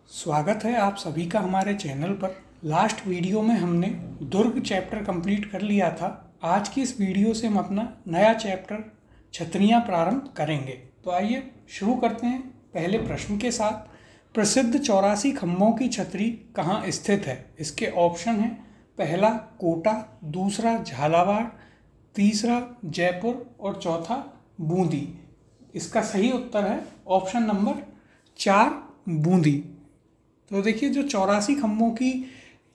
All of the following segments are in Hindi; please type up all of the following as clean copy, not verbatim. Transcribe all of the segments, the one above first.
स्वागत है आप सभी का हमारे चैनल पर। लास्ट वीडियो में हमने दुर्ग चैप्टर कंप्लीट कर लिया था। आज की इस वीडियो से हम अपना नया चैप्टर छतरियाँ प्रारंभ करेंगे। तो आइए शुरू करते हैं पहले प्रश्न के साथ। प्रसिद्ध 84 खंभों की छतरी कहाँ स्थित है? इसके ऑप्शन हैं, पहला कोटा, दूसरा झालावाड़, तीसरा जयपुर और चौथा बूंदी। इसका सही उत्तर है ऑप्शन नंबर 4 बूंदी। तो देखिए, जो 84 खंभों की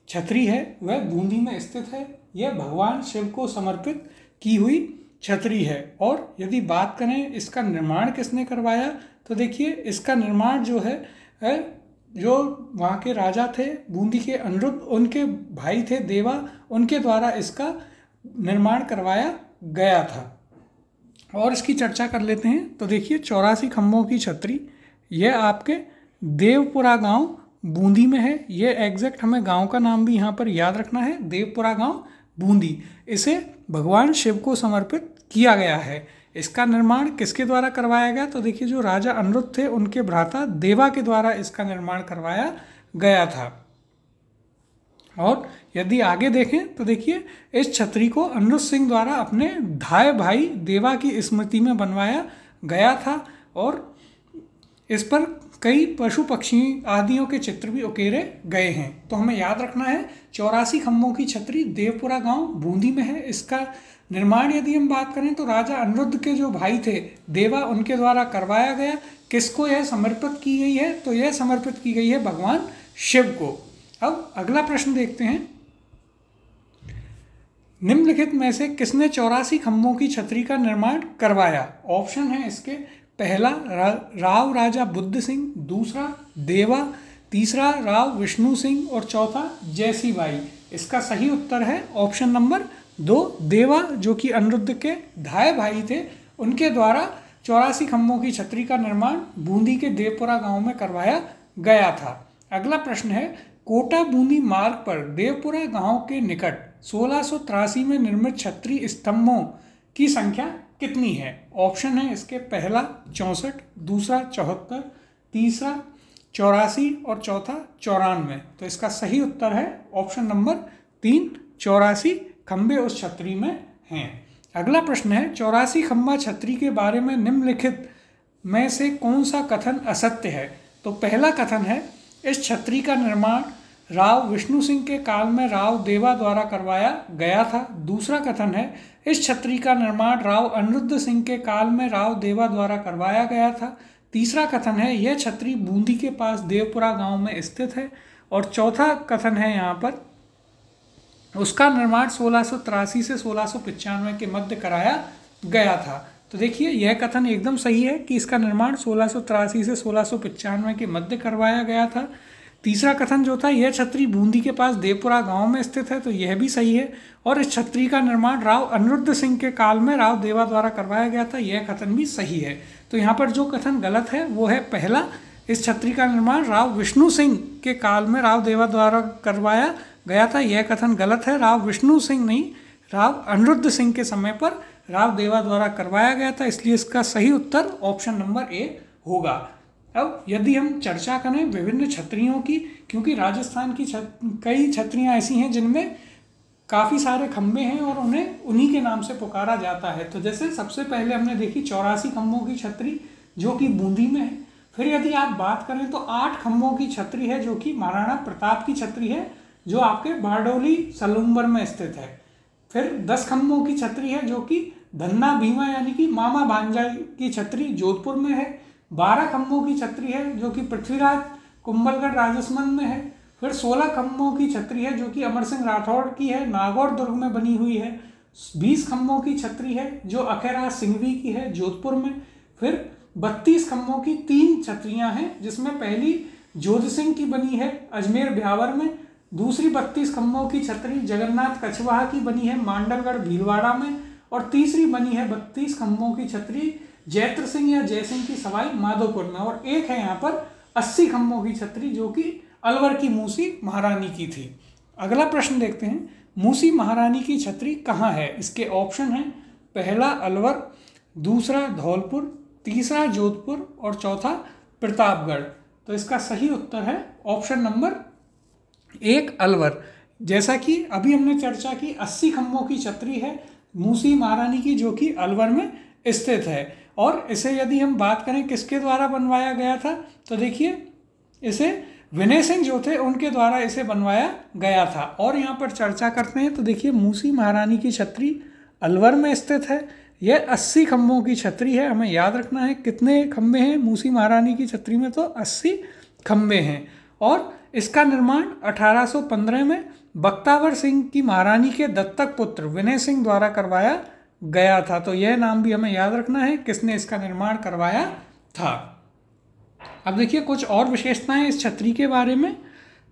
छतरी है वह बूंदी में स्थित है। यह भगवान शिव को समर्पित की हुई छतरी है। और यदि बात करें इसका निर्माण किसने करवाया, तो देखिए इसका निर्माण जो है जो वहाँ के राजा थे बूंदी के अनिरुद्ध, उनके भाई थे देवा, उनके द्वारा इसका निर्माण करवाया गया था। और इसकी चर्चा कर लेते हैं। तो देखिए 84 खंभों की छतरी यह आपके देवपुरा गांव बूंदी में है। ये एग्जैक्ट हमें गांव का नाम भी यहाँ पर याद रखना है, देवपुरा गांव बूंदी। इसे भगवान शिव को समर्पित किया गया है। इसका निर्माण किसके द्वारा करवाया गया, तो देखिए जो राजा अनिरुद्ध थे उनके भ्राता देवा के द्वारा इसका निर्माण करवाया गया था। और यदि आगे देखें तो देखिए इस छतरी को अनिरुद्ध सिंह द्वारा अपने धाय भाई देवा की स्मृति में बनवाया गया था। और इस पर कई पशु पक्षी आदियों के चित्र भी उकेरे गए हैं। तो हमें याद रखना है 84 खंभों की छतरी देवपुरा गांव बूंदी में है। इसका निर्माण यदि हम बात करें तो राजा अनिरुद्ध के जो भाई थे देवा, उनके द्वारा करवाया गया। किसको यह समर्पित की गई है, तो यह समर्पित की गई है भगवान शिव को। अब अगला प्रश्न देखते हैं। निम्नलिखित में से किसने 84 खंभों की छतरी का निर्माण करवाया? ऑप्शन है इसके, पहला राव राजा बुद्ध सिंह, दूसरा देवा, तीसरा राव विष्णु सिंह और चौथा जैसी बाई। इसका सही उत्तर है ऑप्शन नंबर 2 देवा, जो कि अनिरुद्ध के धाय भाई थे, उनके द्वारा 84 खंभों की छतरी का निर्माण बूंदी के देवपुरा गांव में करवाया गया था। अगला प्रश्न है, कोटा बूंदी मार्ग पर देवपुरा गांव के निकट 1683 में निर्मित छतरी स्तंभों की संख्या कितनी है? ऑप्शन है इसके, पहला 64, दूसरा 74, तीसरा 84 और चौथा 94। तो इसका सही उत्तर है ऑप्शन नंबर 3 84 खंभे उस छतरी में हैं। अगला प्रश्न है, 84 खंभा छतरी के बारे में निम्नलिखित में से कौन सा कथन असत्य है? तो पहला कथन है, इस छतरी का निर्माण राव विष्णु सिंह के काल में राव देवा द्वारा करवाया गया था। दूसरा कथन है, इस छतरी का निर्माण राव अनिरुद्ध सिंह के काल में राव देवा द्वारा करवाया गया था। तीसरा कथन है, यह छतरी बूंदी के पास देवपुरा गांव में स्थित है। और चौथा कथन है यहाँ पर, उसका निर्माण 1683 से 1695 के मध्य कराया गया था। तो देखिए यह कथन एकदम सही है कि इसका निर्माण 1683 से 1695 के मध्य करवाया गया था। तीसरा कथन जो था, यह छतरी बूंदी के पास देवपुरा गांव में स्थित है, तो यह भी सही है। और इस छतरी का निर्माण राव अनिरुद्ध सिंह के काल में राव देवा द्वारा करवाया गया था, यह कथन भी सही है। तो यहाँ पर जो कथन गलत है वो है पहला, इस छतरी का निर्माण राव विष्णु सिंह के काल में राव देवा द्वारा करवाया गया था, यह कथन गलत है। राव विष्णु सिंह नहीं, राव अनिरुद्ध सिंह के समय पर राव देवा द्वारा करवाया गया था, इसलिए इसका सही उत्तर ऑप्शन नंबर ए होगा। अब यदि हम चर्चा करें विभिन्न छतरियों की, क्योंकि राजस्थान की कई छतरियां ऐसी हैं जिनमें काफ़ी सारे खंभे हैं और उन्हें उन्हीं के नाम से पुकारा जाता है। तो जैसे सबसे पहले हमने देखी 84 खंभों की छतरी जो कि बूंदी में है। फिर यदि आप बात करें तो 8 खंभों की छतरी है जो कि महाराणा प्रताप की छतरी है, जो आपके बारडोली सलूम्बर में स्थित है। फिर 10 खंभों की छतरी है जो कि धन्ना भीमा यानी कि मामा भांजा की छतरी जोधपुर में है। 12 खंभों की छतरी है जो कि पृथ्वीराज कुंभलगढ़ राजस्थान में है। फिर 16 खंभों की छतरी है जो कि अमर सिंह राठौड़ की है, नागौर दुर्ग में बनी हुई है। 20 खंभों की छतरी है जो अखेराज सिंघवी की है, जोधपुर में। फिर 32 खंभों की 3 छतरियां हैं, जिसमें पहली जोध सिंह की बनी है अजमेर ब्यावर में। दूसरी 32 खंभों की छतरी जगन्नाथ कछवाहा की बनी है मांडलगढ़ भीलवाड़ा में। और तीसरी बनी है 32 खंभों की छतरी जैत्र सिंह या जयसिंह की सवाई माधोपुर में। और एक है यहाँ पर 80 खंभों की छतरी जो कि अलवर की मूसी महारानी की थी। अगला प्रश्न देखते हैं, मूसी महारानी की छतरी कहाँ है? इसके ऑप्शन हैं, पहला अलवर, दूसरा धौलपुर, तीसरा जोधपुर और चौथा प्रतापगढ़। तो इसका सही उत्तर है ऑप्शन नंबर 1 अलवर। जैसा कि अभी हमने चर्चा की 80 खम्भों की छतरी है मूसी महारानी की, जो कि अलवर में स्थित है। और इसे यदि हम बात करें किसके द्वारा बनवाया गया था, तो देखिए इसे विनय सिंह जो थे उनके द्वारा इसे बनवाया गया था। और यहाँ पर चर्चा करते हैं तो देखिए मूसी महारानी की छतरी अलवर में स्थित है। यह 80 खम्भों की छतरी है। हमें याद रखना है कितने खम्भे हैं मूसी महारानी की छतरी में, तो 80 खम्भे हैं। और इसका निर्माण 1815 में बख्तावर सिंह की महारानी के दत्तक पुत्र विनय सिंह द्वारा करवाया गया था। तो यह नाम भी हमें याद रखना है किसने इसका निर्माण करवाया था। अब देखिए कुछ और विशेषताएं इस छतरी के बारे में।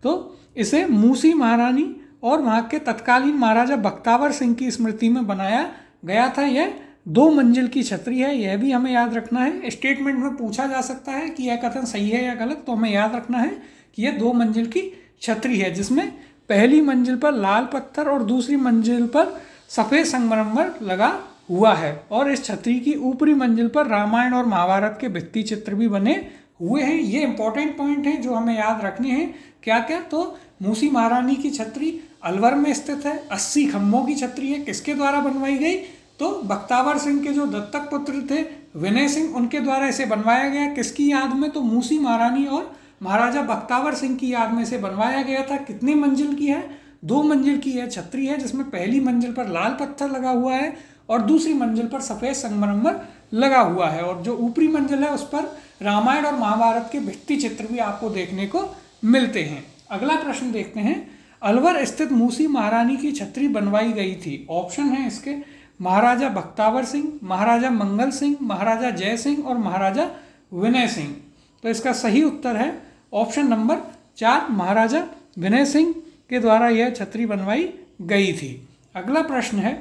तो इसे मूसी महारानी और वहाँ के तत्कालीन महाराजा बख्तावर सिंह की स्मृति में बनाया गया था। यह 2 मंजिल की छतरी है, यह भी हमें याद रखना है। स्टेटमेंट में पूछा जा सकता है कि यह कथन सही है या गलत, तो हमें याद रखना है कि यह 2 मंजिल की छतरी है, जिसमें पहली मंजिल पर लाल पत्थर और दूसरी मंजिल पर सफ़ेद संगमरमर लगा हुआ है। और इस छतरी की ऊपरी मंजिल पर रामायण और महाभारत के भित्ति चित्र भी बने हुए हैं। ये इंपॉर्टेंट पॉइंट हैं जो हमें याद रखने हैं। क्या क्या, तो मूसी महारानी की छतरी अलवर में स्थित है, 80 खम्भों की छतरी है। किसके द्वारा बनवाई गई, तो बख्तावर सिंह के जो दत्तक पुत्र थे विनय सिंह, उनके द्वारा इसे बनवाया गया। किसकी याद में, तो मूसी महारानी और महाराजा बख्तावर सिंह की याद में इसे बनवाया गया था। कितनी मंजिल की है, 2 मंजिल की यह छतरी है, जिसमें पहली मंजिल पर लाल पत्थर लगा हुआ है और दूसरी मंजिल पर सफ़ेद संगमरमर लगा हुआ है। और जो ऊपरी मंजिल है उस पर रामायण और महाभारत के भित्ति चित्र भी आपको देखने को मिलते हैं। अगला प्रश्न देखते हैं। अलवर स्थित मूसी महारानी की छतरी बनवाई गई थी। ऑप्शन है इसके महाराजा बख्तावर सिंह, महाराजा मंगल सिंह, महाराजा जय सिंह और महाराजा विनय सिंह। तो इसका सही उत्तर है ऑप्शन नंबर 4 महाराजा विनय सिंह के द्वारा यह छतरी बनवाई गई थी। अगला प्रश्न है,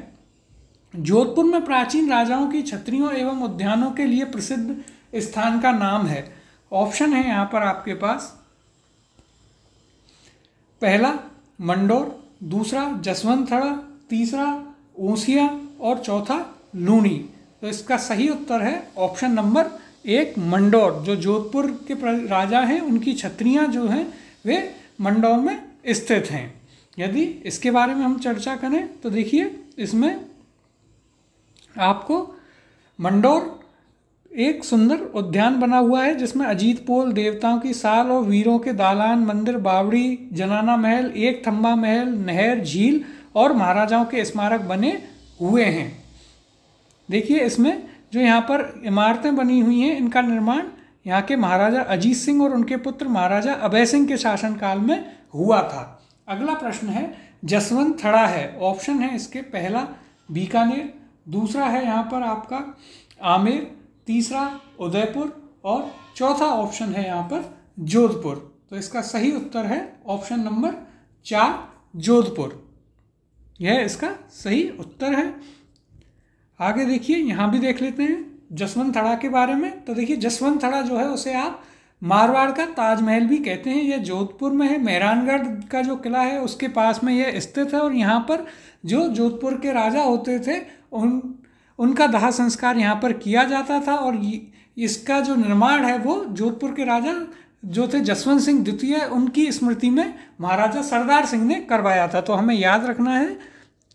जोधपुर में प्राचीन राजाओं की छतरियों एवं उद्यानों के लिए प्रसिद्ध स्थान का नाम है। ऑप्शन है यहाँ पर आपके पास, पहला मंडोर, दूसरा जसवंतथड़ा, तीसरा ऊसिया और चौथा लूणी। तो इसका सही उत्तर है ऑप्शन नंबर 1 मंडोर। जो जोधपुर के राजा हैं उनकी छतरियाँ जो हैं वे मंडोर में स्थित हैं। यदि इसके बारे में हम चर्चा करें तो देखिए इसमें आपको मंडोर एक सुंदर उद्यान बना हुआ है, जिसमें अजीत पोल, देवताओं की साल और वीरों के दालान, मंदिर, बावड़ी, जनाना महल, एक थंबा महल, नहर, झील और महाराजाओं के स्मारक बने हुए हैं। देखिए इसमें जो यहाँ पर इमारतें बनी हुई हैं, इनका निर्माण यहाँ के महाराजा अजीत सिंह और उनके पुत्र महाराजा अभय सिंह के शासनकाल में हुआ था। अगला प्रश्न है, जसवंतथड़ा है। ऑप्शन है इसके, पहला बीकानेर, दूसरा है यहाँ पर आपका आमेर, तीसरा उदयपुर और चौथा ऑप्शन है यहाँ पर जोधपुर। तो इसका सही उत्तर है ऑप्शन नंबर 4 जोधपुर। यह इसका सही उत्तर है। आगे देखिए यहाँ भी देख लेते हैं जसवंतथड़ा के बारे में। तो देखिए जसवंतथड़ा जो है उसे आप मारवाड़ का ताजमहल भी कहते हैं। यह जोधपुर में है। मेहरानगढ़ का जो किला है उसके पास में यह स्थित है और यहाँ पर जो जोधपुर के राजा होते थे उनका दाह संस्कार यहाँ पर किया जाता था। और इसका जो निर्माण है वो जोधपुर के राजा जो थे जसवंत सिंह द्वितीय, उनकी स्मृति में महाराजा सरदार सिंह ने करवाया था। तो हमें याद रखना है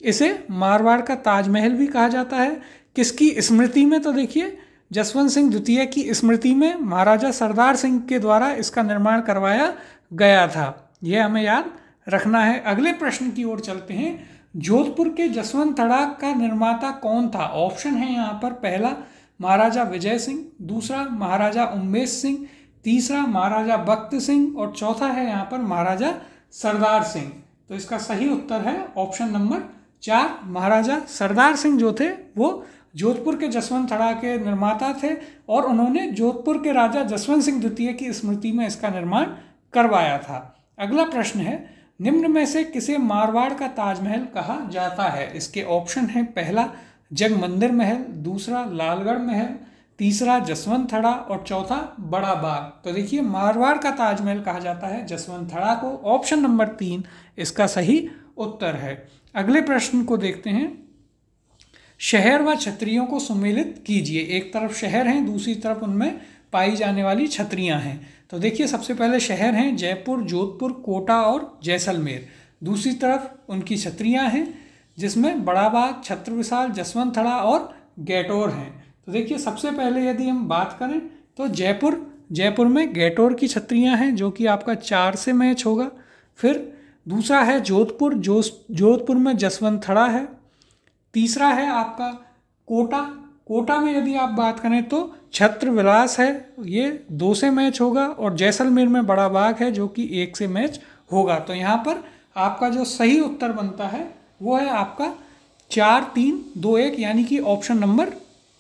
इसे मारवाड़ का ताजमहल भी कहा जाता है। किसकी स्मृति में, तो देखिए जसवंत सिंह द्वितीय की स्मृति में महाराजा सरदार सिंह के द्वारा इसका निर्माण करवाया गया था। यह हमें याद रखना है। अगले प्रश्न की ओर चलते हैं। जोधपुर के जसवंतथड़ा का निर्माता कौन था। ऑप्शन है यहाँ पर, पहला महाराजा विजय सिंह, दूसरा महाराजा उमेश सिंह, तीसरा महाराजा बख्त सिंह और चौथा है यहाँ पर महाराजा सरदार सिंह। तो इसका सही उत्तर है ऑप्शन नंबर 4 महाराजा सरदार सिंह जो थे वो जोधपुर के जसवंतथड़ा के निर्माता थे और उन्होंने जोधपुर के राजा जसवंत सिंह द्वितीय की स्मृति में इसका निर्माण करवाया था। अगला प्रश्न है, निम्न में से किसे मारवाड़ का ताजमहल कहा जाता है। इसके ऑप्शन है, पहला जगमंदिर महल, दूसरा लालगढ़ महल, तीसरा जसवंतथड़ा और चौथा बड़ा बाग। तो देखिए मारवाड़ का ताजमहल कहा जाता है जसवंतथड़ा को। ऑप्शन नंबर 3 इसका सही उत्तर है। अगले प्रश्न को देखते हैं। शहर व छतरियों को सुमेलित कीजिए। एक तरफ शहर हैं, दूसरी तरफ उनमें पाई जाने वाली छतरियां हैं। तो देखिए सबसे पहले शहर हैं जयपुर, जोधपुर, कोटा और जैसलमेर। दूसरी तरफ उनकी छत्रियाँ हैं जिसमें बड़ा बाग, छत्र विशाल, जसवंत थड़ा और गैटोर हैं। तो देखिए सबसे पहले यदि हम बात करें तो जयपुर में गैटोर की छत्रियाँ हैं जो कि आपका 4 से मैच होगा। फिर दूसरा है जोधपुर में जसवंत थड़ा है। तीसरा है आपका कोटा में यदि आप बात करें तो छत्र विलास है, ये 2 से मैच होगा। और जैसलमेर में बड़ा बाग है जो कि 1 से मैच होगा। तो यहाँ पर आपका जो सही उत्तर बनता है वो है आपका 4, 3, 2, 1 यानी कि ऑप्शन नंबर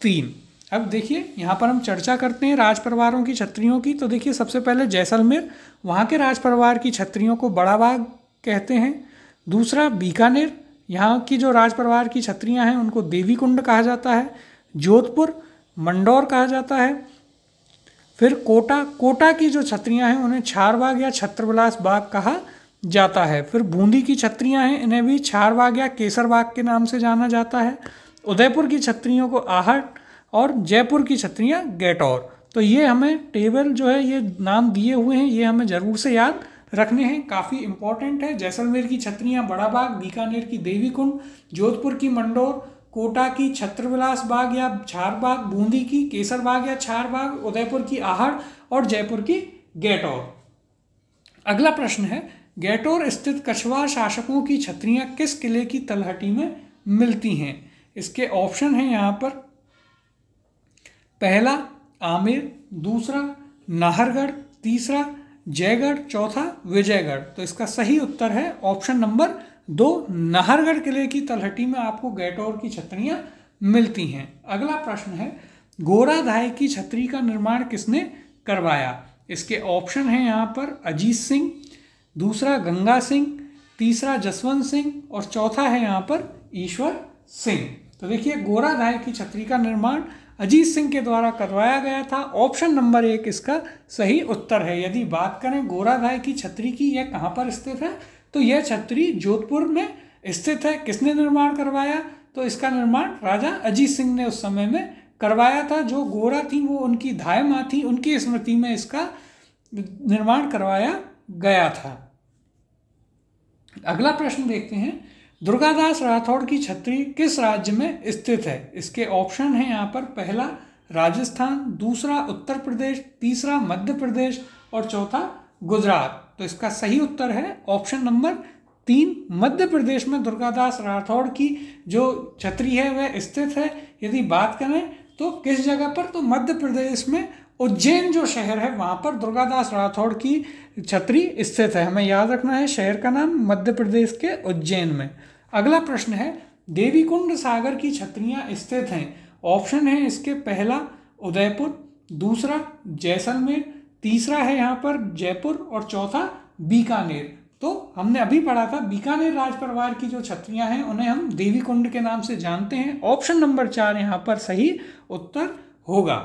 3। अब देखिए यहाँ पर हम चर्चा करते हैं राज परिवारों की छत्रियों की। तो देखिए सबसे पहले जैसलमेर, वहाँ के राज परिवार की छत्रियों को बड़ा बाग कहते हैं। दूसरा बीकानेर, यहाँ की जो राज परिवार की छत्रियाँ हैं उनको देवी कुंड कहा जाता है। जोधपुर मंडौर कहा जाता है। फिर कोटा की जो छत्रियाँ हैं उन्हें छारबाग या छत्रविलास बाग कहा जाता है। फिर बूंदी की छत्रियाँ हैं, इन्हें भी छारबाग या केसरबाग के नाम से जाना जाता है। उदयपुर की छत्रियों को आहट और जयपुर की छत्रियाँ गैटोर। तो ये हमें टेबल जो है ये नाम दिए हुए हैं, ये हमें ज़रूर से याद रखने हैं, काफ़ी इंपॉर्टेंट है। जैसलमेर की छत्रियाँ बड़ा बाग, बीकानेर की देवी कुंड, जोधपुर की मंडोर, कोटा की छत्रविलास बाग या छारबाग, बूंदी की केसर बाग या छारबाग, उदयपुर की आहड़ और जयपुर की गैटोर। अगला प्रश्न है गैटोर स्थित कछवार शासकों की छत्रियाँ किस किले की तलहटी में मिलती हैं? इसके ऑप्शन हैं यहाँ पर, पहला आमेर, दूसरा नाहरगढ़, तीसरा जयगढ़, चौथा विजयगढ़। तो इसका सही उत्तर है ऑप्शन नंबर 2, नाहरगढ़ किले की तलहटी में आपको गैटोर की छत्रियाँ मिलती हैं। अगला प्रश्न है गोराधाय की छतरी का निर्माण किसने करवाया? इसके ऑप्शन हैं यहाँ पर अजीत सिंह, दूसरा गंगा सिंह, तीसरा जसवंत सिंह और चौथा है यहाँ पर ईश्वर सिंह। तो देखिए गोराधाय की छतरी का निर्माण अजीत सिंह के द्वारा करवाया गया था। ऑप्शन नंबर 1 इसका सही उत्तर है। यदि बात करें गोराधाय की छतरी की, यह कहाँ पर स्थित है? तो यह छतरी जोधपुर में स्थित है। किसने निर्माण करवाया? तो इसका निर्माण राजा अजीत सिंह ने उस समय में करवाया था। जो गोरा थी वो उनकी धाय माँ थी, उनकी स्मृति में इसका निर्माण करवाया गया था। अगला प्रश्न देखते हैं दुर्गादास राठौड़ की छतरी किस राज्य में स्थित है? इसके ऑप्शन हैं यहाँ पर, पहला राजस्थान, दूसरा उत्तर प्रदेश, तीसरा मध्य प्रदेश और चौथा गुजरात। तो इसका सही उत्तर है ऑप्शन नंबर 3, मध्य प्रदेश में दुर्गादास राठौड़ की जो छतरी है वह स्थित है। यदि बात करें तो किस जगह पर, तो मध्य प्रदेश में उज्जैन जो शहर है वहाँ पर दुर्गादास राठौड़ की छतरी स्थित है। हमें याद रखना है शहर का नाम, मध्य प्रदेश के उज्जैन में। अगला प्रश्न है देवीकुंड सागर की छतरियाँ स्थित हैं। ऑप्शन है इसके, पहला उदयपुर, दूसरा जैसलमेर, तीसरा है यहाँ पर जयपुर और चौथा बीकानेर। तो हमने अभी पढ़ा था बीकानेर राज परिवार की जो छतरियाँ हैं उन्हें हम देवीकुंड के नाम से जानते हैं। ऑप्शन नंबर 4 यहाँ पर सही उत्तर होगा।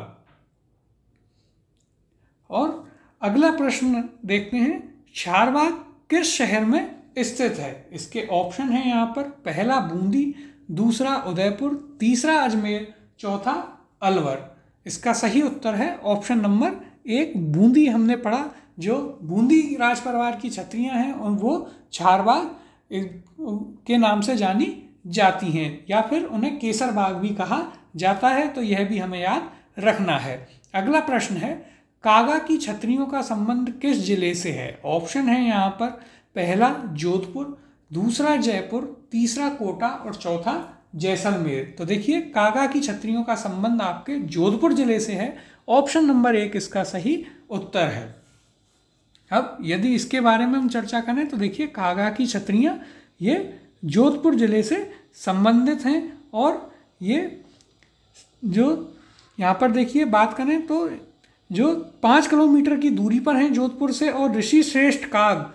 और अगला प्रश्न देखते हैं छारबाग किस शहर में स्थित है? इसके ऑप्शन हैं यहाँ पर, पहला बूंदी, दूसरा उदयपुर, तीसरा अजमेर, चौथा अलवर। इसका सही उत्तर है ऑप्शन नंबर 1 बूंदी। हमने पढ़ा जो बूंदी राज परिवार की छतरियाँ हैं और वो छारबाग के नाम से जानी जाती हैं या फिर उन्हें केसर बाग भी कहा जाता है। तो यह भी हमें याद रखना है। अगला प्रश्न है कागा की छतरियों का संबंध किस जिले से है? ऑप्शन है यहाँ पर, पहला जोधपुर, दूसरा जयपुर, तीसरा कोटा और चौथा जैसलमेर। तो देखिए कागा की छतरियों का संबंध आपके जोधपुर जिले से है। ऑप्शन नंबर 1 इसका सही उत्तर है। अब यदि इसके बारे में हम चर्चा करें तो देखिए कागा की छतरियाँ ये जोधपुर जिले से संबंधित हैं और ये जो यहाँ पर देखिए बात करें तो जो 5 किलोमीटर की दूरी पर हैं जोधपुर से और ऋषि श्रेष्ठ काग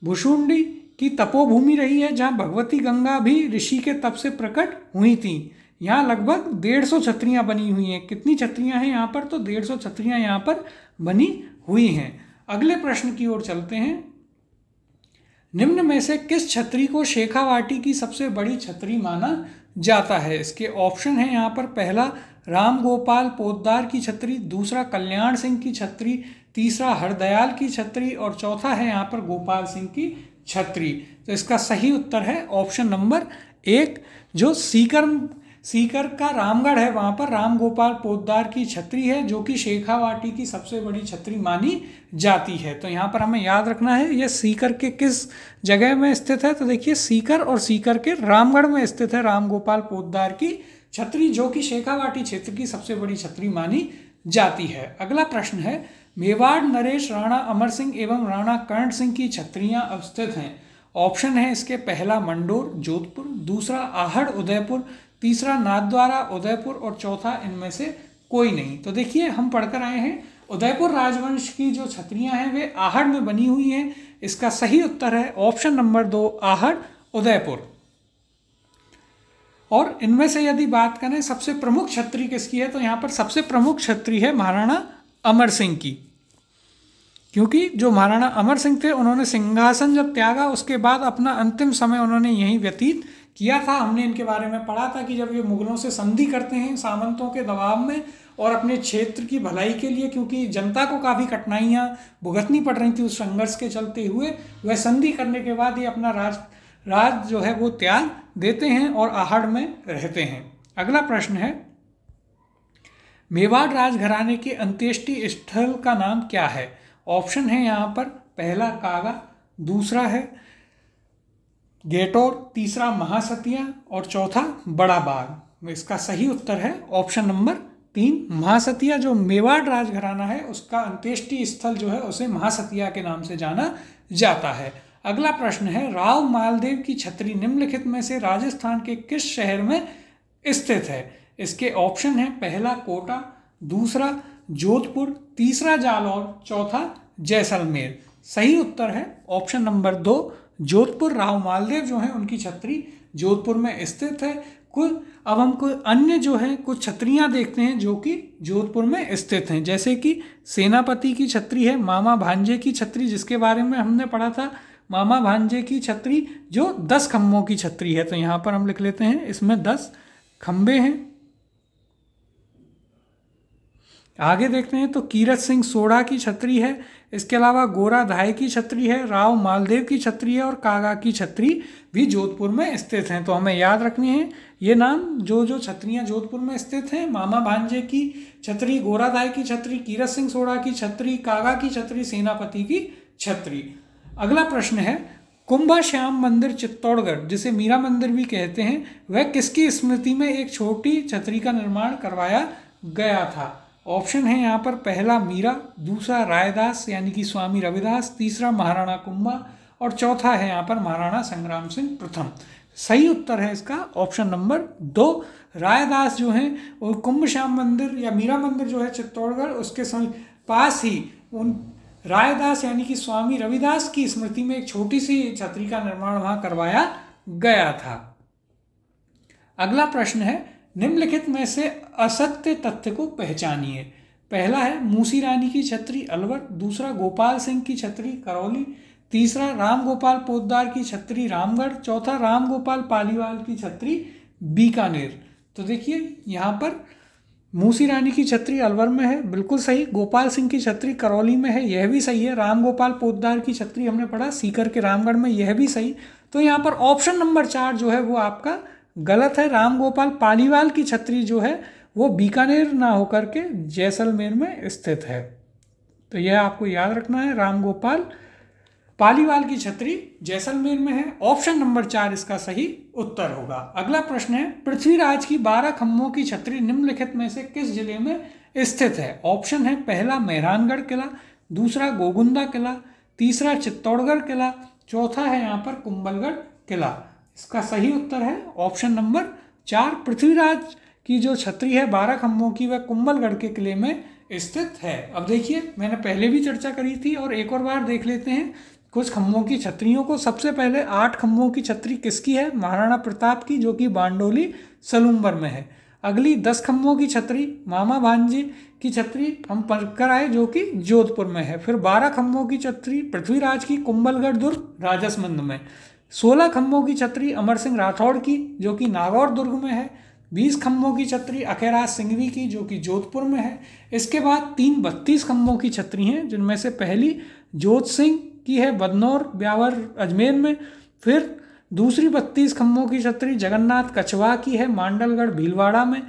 भुशुंडी की तपोभूमि रही है जहाँ भगवती गंगा भी ऋषि के तप से प्रकट हुई थी। यहाँ लगभग 150 छतरियाँ बनी हुई हैं। कितनी छतरियाँ हैं यहाँ पर? तो 150 छतरियाँ यहाँ पर बनी हुई हैं। अगले प्रश्न की ओर चलते हैं। निम्न में से किस छतरी को शेखावाटी की सबसे बड़ी छतरी माना जाता है? इसके ऑप्शन हैं यहाँ पर, पहला राम गोपाल पोद्दार की छतरी, दूसरा कल्याण सिंह की छतरी, तीसरा हरदयाल की छत्री और चौथा है यहाँ पर गोपाल सिंह की छत्री। तो इसका सही उत्तर है ऑप्शन नंबर 1, जो सीकर का रामगढ़ है वहाँ पर राम गोपाल पोद्दार की छत्री है, जो कि शेखावाटी की सबसे बड़ी छत्री मानी जाती है। तो यहाँ पर हमें याद रखना है ये सीकर के किस जगह में स्थित है। तो देखिए सीकर और सीकर के रामगढ़ में स्थित है राम गोपाल पोद्दार की छत्री, जो कि शेखावाटी क्षेत्र की सबसे बड़ी छत्री मानी जाती है। अगला प्रश्न है, मेवाड़ नरेश राणा अमर सिंह एवं राणा कर्ण सिंह की छत्रियां अवस्थित हैं। ऑप्शन है इसके पहला मंडोर जोधपुर, दूसरा आहड़ उदयपुर, तीसरा नाथद्वारा उदयपुर और चौथा इनमें से कोई नहीं। तो देखिए हम पढ़कर आए हैं उदयपुर राजवंश की जो छत्रियां हैं वे आहड़ में बनी हुई हैं। इसका सही उत्तर है ऑप्शन नंबर 2 आहड़ उदयपुर। और इनमें से यदि बात करें सबसे प्रमुख छत्री किसकी है, तो यहाँ पर सबसे प्रमुख छत्री है महाराणा अमर सिंह की, क्योंकि जो महाराणा अमर सिंह थे उन्होंने सिंहासन जब त्यागा उसके बाद अपना अंतिम समय उन्होंने यहीं व्यतीत किया था। हमने इनके बारे में पढ़ा था कि जब ये मुगलों से संधि करते हैं सामंतों के दबाव में और अपने क्षेत्र की भलाई के लिए, क्योंकि जनता को काफ़ी कठिनाइयाँ भुगतनी पड़ रही थी उस संघर्ष के चलते हुए, वह संधि करने के बाद ये अपना राज जो है वो त्याग देते हैं और आहड़ में रहते हैं। अगला प्रश्न है, मेवाड़ राजघराने के अंत्येष्टि स्थल का नाम क्या है। ऑप्शन है यहाँ पर पहला कागा, दूसरा है गेटौर, तीसरा महासतिया और चौथा बड़ा बाग। इसका सही उत्तर है ऑप्शन नंबर 3 महासतिया। जो मेवाड़ राजघराना है उसका अंत्येष्टि स्थल जो है उसे महासतिया के नाम से जाना जाता है। अगला प्रश्न है, राव मालदेव की छत्री निम्नलिखित में से राजस्थान के किस शहर में स्थित है। इसके ऑप्शन है पहला कोटा, दूसरा जोधपुर, तीसरा जालौर, चौथा जैसलमेर। सही उत्तर है ऑप्शन नंबर 2 जोधपुर। राव मालदेव जो है उनकी छत्री जोधपुर में स्थित है। अब हम कोई अन्य जो है कुछ छत्रियां देखते हैं जो कि जोधपुर में स्थित हैं, जैसे कि सेनापति की छत्री है, मामा भांजे की छत्री जिसके बारे में हमने पढ़ा था, मामा भांजे की छत्री जो 10 खम्भों की छत्री है। तो यहाँ पर हम लिख लेते हैं इसमें 10 खम्भे हैं। आगे देखते हैं तो कीरत सिंह सोढ़ा की छत्री है, इसके अलावा गोरा धाय की छत्री है, राव मालदेव की छत्री है और कागा की छत्री भी जोधपुर में स्थित हैं। तो हमें याद रखनी है ये नाम जो छत्रियां जोधपुर में स्थित हैं, मामा भांजे की छत्री, गोरा धाय की छत्री, कीरत सिंह सोढ़ा की छत्री, कागा की छत्री, सेनापति की छत्री। अगला प्रश्न है, कुंभा श्याम मंदिर चित्तौड़गढ़ जिसे मीरा मंदिर भी कहते हैं वह किसकी स्मृति में एक छोटी छत्री का निर्माण करवाया गया था। ऑप्शन है यहाँ पर पहला मीरा, दूसरा रायदास यानी कि स्वामी रविदास, तीसरा महाराणा कुंभा और चौथा है यहाँ पर महाराणा संग्राम सिंह प्रथम। सही उत्तर है इसका ऑप्शन नंबर 2 रायदास जो हैं और कुंभ श्याम मंदिर या मीरा मंदिर जो है चित्तौड़गढ़ उसके पास ही उन रायदास यानी कि स्वामी रविदास की स्मृति में एक छोटी सी छत्री का निर्माण वहाँ करवाया गया था। अगला प्रश्न है, निम्नलिखित में से असत्य तथ्य को पहचानिए। पहला है मूसी रानी की छत्री अलवर, दूसरा गोपाल सिंह की छत्री करौली, तीसरा राम गोपाल पोद्दार की छत्री रामगढ़, चौथा राम गोपाल पालीवाल की छत्री बीकानेर। तो देखिए यहाँ पर मूसी रानी की छत्री अलवर में है, बिल्कुल सही। गोपाल सिंह की छत्री करौली में है, यह भी सही है। राम गोपाल पोद्दार की छत्री हमने पढ़ा सीकर के रामगढ़ में, यह भी सही। तो यहाँ पर ऑप्शन नंबर 4 जो है वो आपका गलत है। राम गोपाल पालीवाल की छत्री जो है वो बीकानेर ना होकर के जैसलमेर में स्थित है। तो यह आपको याद रखना है, राम गोपाल पालीवाल की छत्री जैसलमेर में है। ऑप्शन नंबर 4 इसका सही उत्तर होगा। अगला प्रश्न है, पृथ्वीराज की 12 खम्भों की छत्री निम्नलिखित में से किस जिले में स्थित है। ऑप्शन है पहला मेहरानगढ़ किला, दूसरा गोगुंदा किला, तीसरा चित्तौड़गढ़ किला, चौथा है यहाँ पर कुंभलगढ़ किला। इसका सही उत्तर है ऑप्शन नंबर 4। पृथ्वीराज की जो छत्री है 12 खम्भों की वह कुंभलगढ़ के किले में स्थित है। अब देखिए मैंने पहले भी चर्चा करी थी और एक और बार देख लेते हैं कुछ खम्भों की छत्रियों को। सबसे पहले 8 खम्भों की छत्री किसकी है, महाराणा प्रताप की जो कि बांडोली सलूम्बर में है। अगली 10 खम्भों की छत्री मामा भांजे की छत्री हम पढ़कर आए जो कि जोधपुर में है। फिर 12 खम्भों की छत्री पृथ्वीराज की कुंभलगढ़ दुर्ग राजसमंद में। 16 खम्भों की छत्री अमर सिंह राठौड़ की जो कि नागौर दुर्ग में है। 20 खम्भों की छतरी अखेराज सिंघवी की, जो कि जोधपुर में है। इसके बाद 3 32 खम्भों की छतरी हैं, जिनमें से पहली जोत सिंह की है बदनौर ब्यावर अजमेर में। फिर दूसरी 32 खम्भों की छतरी जगन्नाथ कछवा की है मांडलगढ़ भीलवाड़ा में।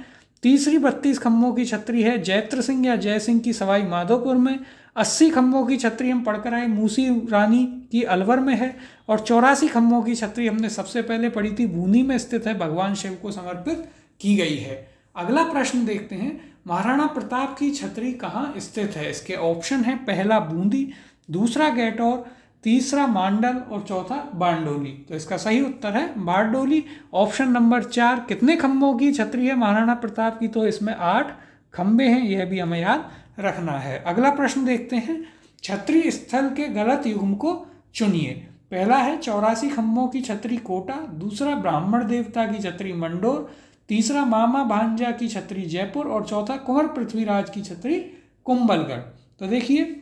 तीसरी 32 खम्भों की छतरी है जैत्र सिंह या जय सिंह की सवाई माधोपुर में। 80 खम्भों की छतरी हम पढ़कर आए मूसी रानी की अलवर में है। और 84 खम्भों की छतरी हमने सबसे पहले पढ़ी थी बूंदी में स्थित है, भगवान शिव को समर्पित की गई है। अगला प्रश्न देखते हैं, महाराणा प्रताप की छतरी कहाँ स्थित है। इसके ऑप्शन है, पहला बूंदी, दूसरा गैटौर, तीसरा मांडल और चौथा बारडोली। तो इसका सही उत्तर है बारडोली, ऑप्शन नंबर 4। कितने खम्भों की छतरी है महाराणा प्रताप की, तो इसमें 8 खम्भे हैं, यह भी हमें याद रखना है। अगला प्रश्न देखते हैं, छतरी स्थल के गलत युग्म को चुनिए। पहला है 84 खम्भों की छतरी कोटा, दूसरा ब्राह्मण देवता की छतरी मंडोर, तीसरा मामा भांजा की छतरी जयपुर और चौथा कुंवर पृथ्वीराज की छतरी कुंभलगढ़। तो देखिए,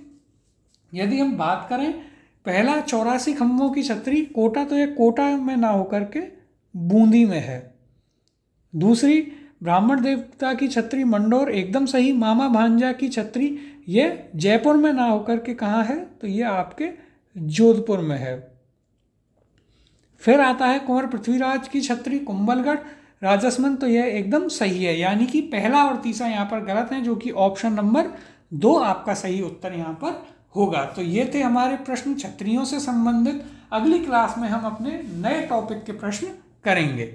यदि हम बात करें पहला 84 खम्भों की छतरी कोटा, तो ये कोटा में ना होकर के बूंदी में है। दूसरी ब्राह्मण देवता की छतरी मंडोर, एकदम सही। मामा भांजा की छतरी ये जयपुर में ना होकर के कहाँ है, तो ये आपके जोधपुर में है। फिर आता है कुंवर पृथ्वीराज की छतरी कुंभलगढ़ राजसमंद, तो यह एकदम सही है, यानी कि पहला और तीसरा यहाँ पर गलत हैं, जो कि ऑप्शन नंबर 2 आपका सही उत्तर यहाँ पर होगा। तो ये थे हमारे प्रश्न छतरियों से संबंधित। अगली क्लास में हम अपने नए टॉपिक के प्रश्न करेंगे।